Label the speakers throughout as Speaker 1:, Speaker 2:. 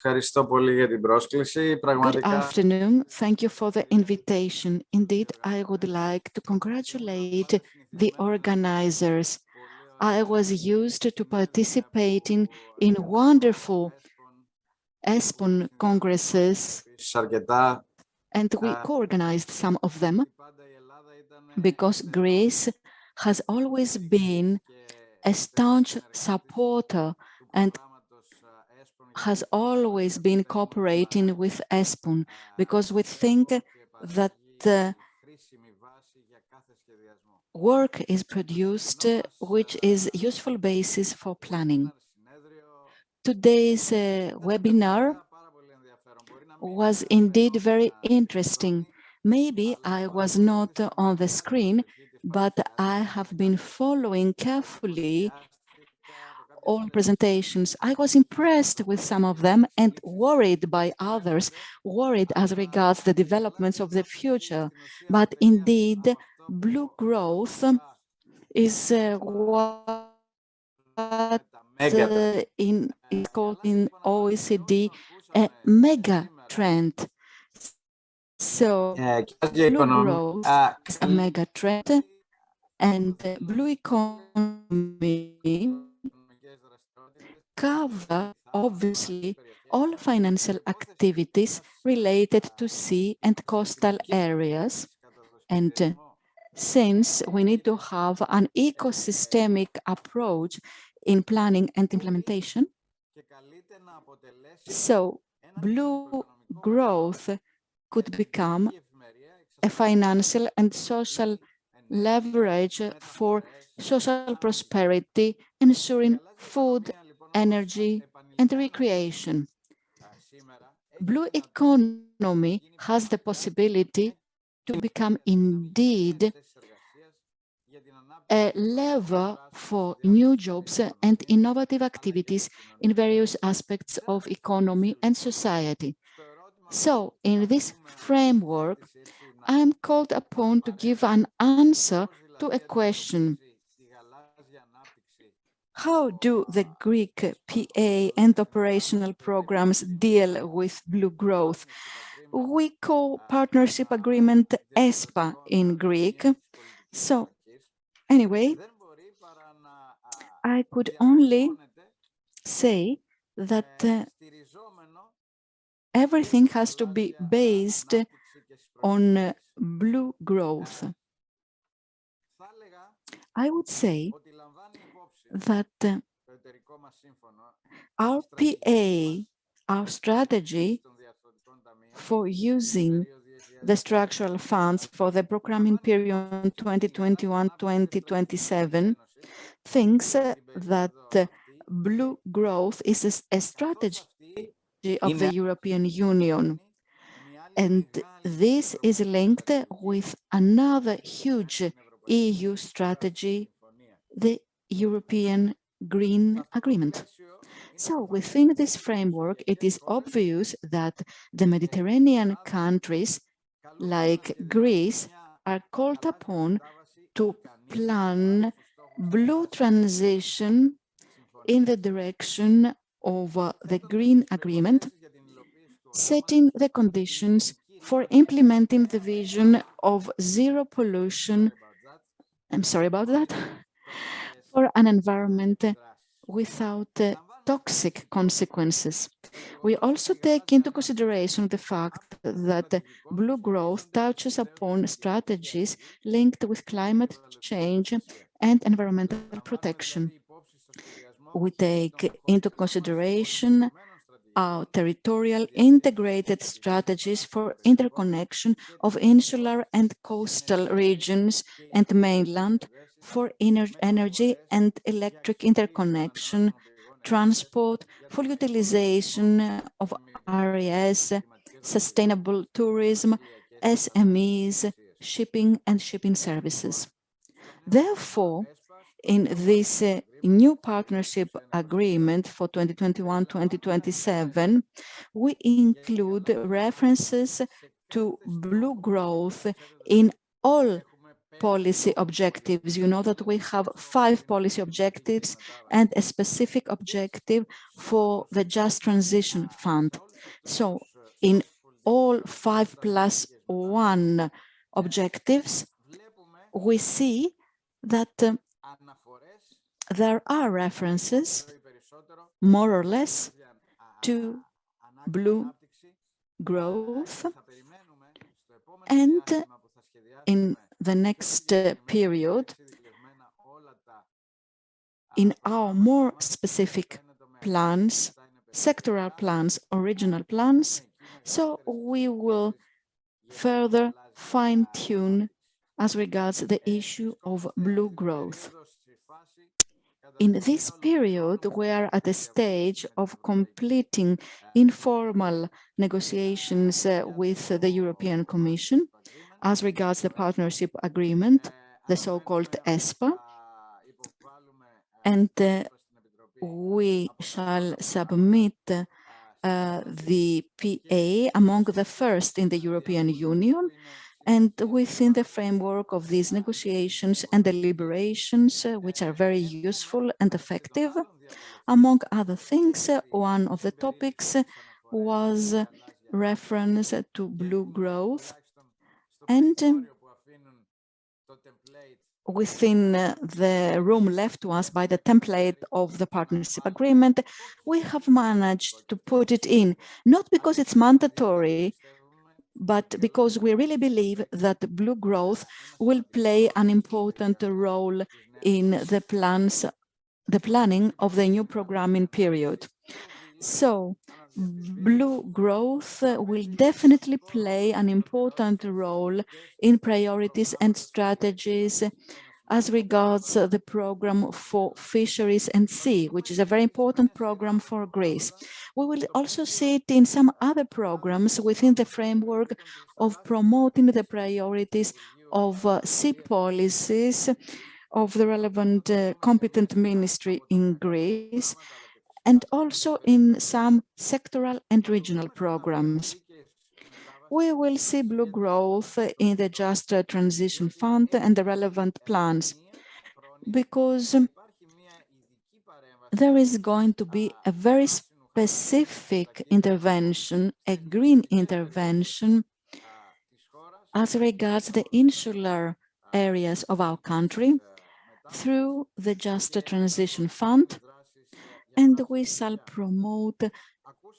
Speaker 1: Ευχαριστώ πολύ για την πρόσκληση.
Speaker 2: Good afternoon. Thank you for the invitation. Indeed, I would like to congratulate the organizers. I was used to participating in wonderful ESPON congresses, and we co-organized some of them because Greece has always been a staunch supporter and has always been cooperating with ESPON because we think that work is produced which is useful basis for planning. Today's webinar was indeed very interesting. Maybe I was not on the screen, but I have been following carefully all presentations. I was impressed with some of them and worried by others, worried as regards the developments of the future. But indeed, blue growth is what is called in OECD a mega trend. So blue growth is a mega trend, and blue economy cover, obviously, all financial activities related to sea and coastal areas. And since we need to have an ecosystemic approach in planning and implementation, so blue growth could become a financial and social leverage for social prosperity, ensuring food, energy, and recreation. Blue economy has the possibility to become indeed a lever for new jobs and innovative activities in various aspects of economy and society. So, in this framework, I am called upon to give an answer to a question. How do the Greek PA and operational programs deal with blue growth? We call partnership agreement ESPA in Greek. So, anyway, I could only say that everything has to be based on blue growth. I would say that our PA, our strategy for using the structural funds for the programming period 2021-2027 thinks that blue growth is a strategy of the European Union. And this is linked with another huge EU strategy, the European Green Agreement. So within this framework, it is obvious that the Mediterranean countries, like Greece, are called upon to plan blue transition in the direction of the Green Agreement, setting the conditions for implementing the vision of zero pollution, I'm sorry about that, for an environment without toxic consequences. We also take into consideration the fact that blue growth touches upon strategies linked with climate change and environmental protection. We take into consideration our territorial integrated strategies for interconnection of insular and coastal regions and mainland, for energy and electric interconnection, transport, full utilization of RES, sustainable tourism, SMEs, shipping and shipping services. Therefore, in this new partnership agreement for 2021-2027, we include references to blue growth in all policy objectives. You know that we have 5 policy objectives and a specific objective for the Just Transition Fund. So in all 5+1 objectives, we see that there are references, more or less, to blue growth, and in the next period, in our more specific plans, sectoral plans, original plans, so we will further fine-tune as regards the issue of blue growth. In this period, we are at a stage of completing informal negotiations with the European Commission as regards the partnership agreement, the so-called ESPA, and we shall submit the PA among the first in the European Union. And within the framework of these negotiations and deliberations, which are very useful and effective, among other things, one of the topics was reference to blue growth. And within the room left to us by the template of the partnership agreement, we have managed to put it in, not because it's mandatory, but because we really believe that blue growth will play an important role in the planning of the new programming period. So, blue growth will definitely play an important role in priorities and strategies as regards the program for fisheries and sea, which is a very important program for Greece. We will also see it in some other programs within the framework of promoting the priorities of sea policies of the relevant competent ministry in Greece, and also in some sectoral and regional programs. We will see blue growth in the Just Transition Fund and the relevant plans, because there is going to be a very specific intervention, a green intervention, as regards the insular areas of our country through the Just Transition Fund, and we shall promote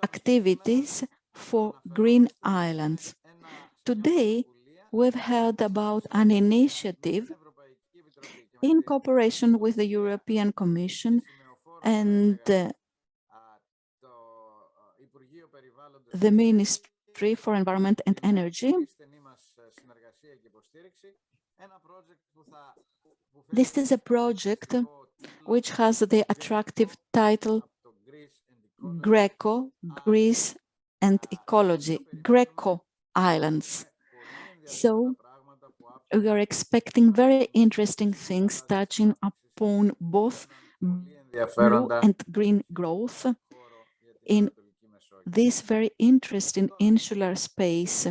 Speaker 2: activities for green islands. Today, we've heard about an initiative in cooperation with the European Commission and the Ministry for Environment and Energy. This is a project which has the attractive title GRECO, Greece and Ecology, GRECO Islands. So we are expecting very interesting things touching upon both blue and green growth in this very interesting insular space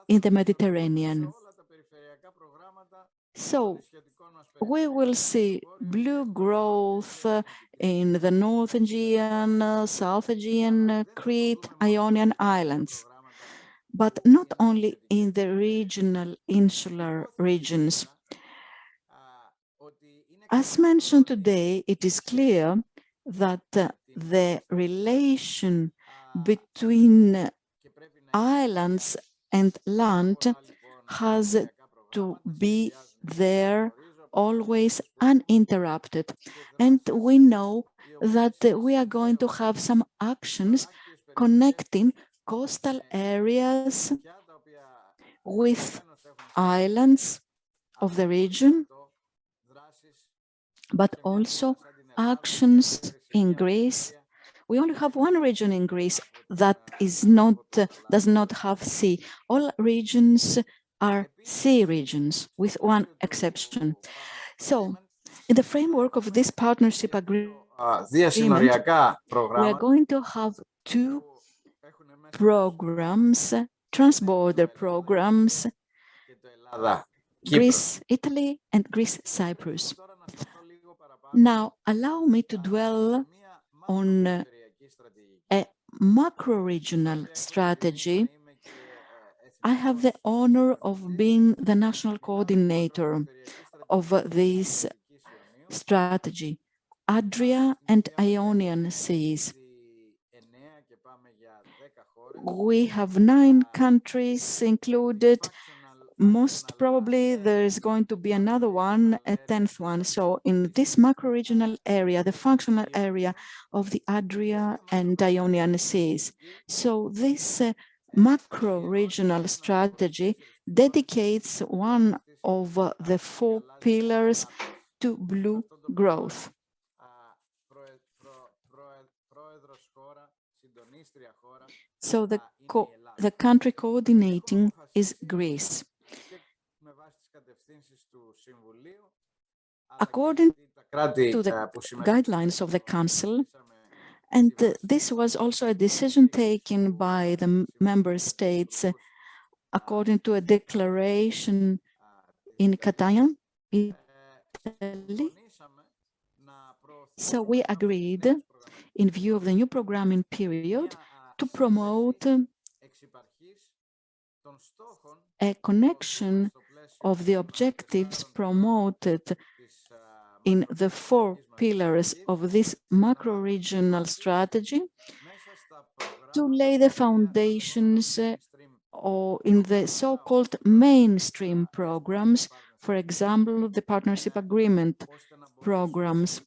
Speaker 2: in the Mediterranean. So we will see blue growth in the North Aegean, South Aegean, Crete, Ionian Islands, but not only in the regional insular regions. As mentioned today, it is clear that the relation between islands and land has to be there always uninterrupted. And we know that we are going to have some actions connecting coastal areas with islands of the region, but also actions in Greece. We only have one region in Greece that does not have sea. All regions are sea regions, with one exception. So, in the framework of this partnership agreement, we are going to have 2 programs, transborder programs, Greece, Italy, and Greece, Cyprus. Now, allow me to dwell on a macro-regional strategy. I have the honor of being the national coordinator of this strategy, Adria and Ionian Seas. We have 9 countries included. Most probably there is going to be another one, a 10th one. So in this macro-regional area, the functional area of the Adria and Ionian Seas. So this macro-regional strategy dedicates one of the 4 pillars to blue growth. So the country coordinating is Greece. According to the guidelines of the Council, and this was also a decision taken by the member states according to a declaration in Catania, Italy. So we agreed, in view of the new programming period, to promote a connection of the objectives promoted in the 4 pillars of this macro-regional strategy to lay the foundations or in the so-called mainstream programs, for example, the partnership agreement programs.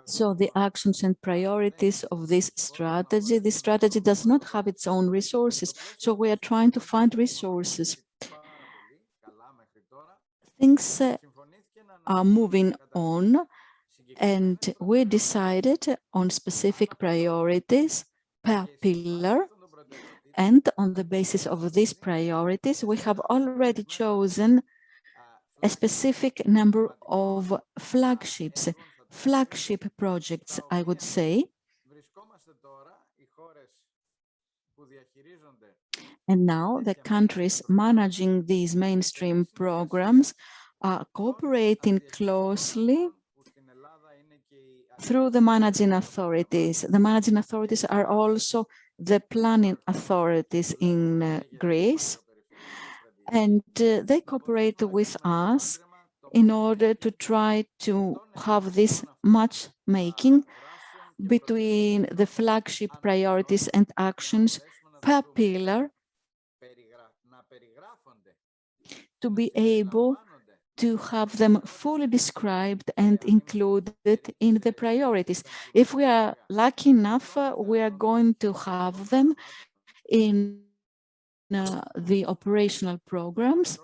Speaker 2: So the actions and priorities of this strategy does not have its own resources. So we are trying to find resources. Things are moving on, and we decided on specific priorities per pillar. And on the basis of these priorities, we have already chosen a specific number of flagship projects, I would say. And now the countries managing these mainstream programs are cooperating closely through the managing authorities. The managing authorities are also the planning authorities in Greece, and they cooperate with us in order to try to have this matchmaking between the flagship priorities and actions per pillar to be able to have them fully described and included in the priorities. If we are lucky enough, we are going to have them in the operational programs,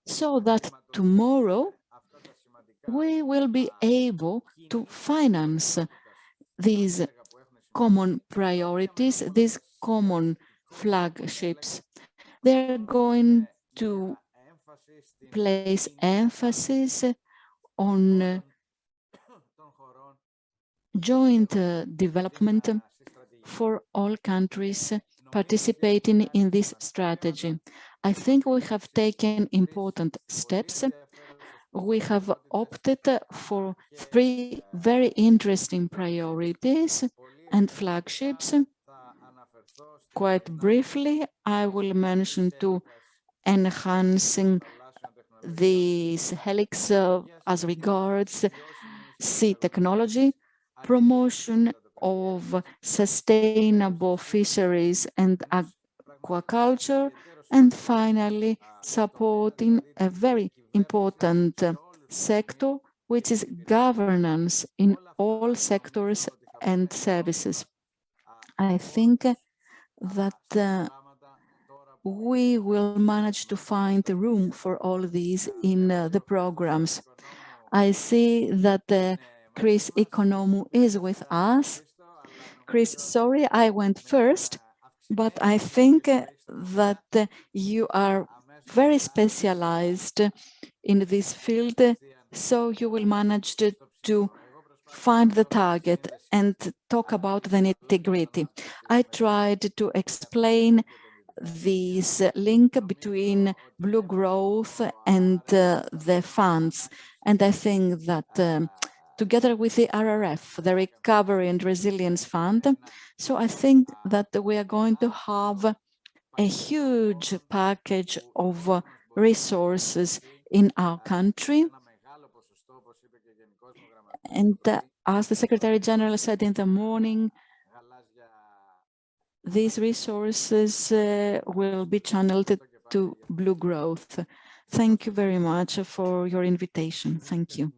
Speaker 2: so that tomorrow we will be able to finance these common priorities, these common flagships. They're going to place emphasis on joint development for all countries participating in this strategy. I think we have taken important steps. We have opted for 3 very interesting priorities and flagships. Quite briefly, I will mention 2: enhancing this helix as regards sea technology, promotion of sustainable fisheries and aquaculture, and finally supporting a very important sector, which is governance in all sectors and services. I think that we will manage to find room for all these in the programs. I see that Chris Economou is with us. Chris, sorry, I went first, but I think that you are very specialized in this field, so you will manage to find the target and talk about the nitty-gritty. I tried to explain this link between blue growth and the funds. And I think that together with the RRF, the Recovery and Resilience Fund, so I think that we are going to have a huge package of resources in our country. And as the Secretary General said in the morning, these resources will be channeled to blue growth. Thank you very much for your invitation. Thank you.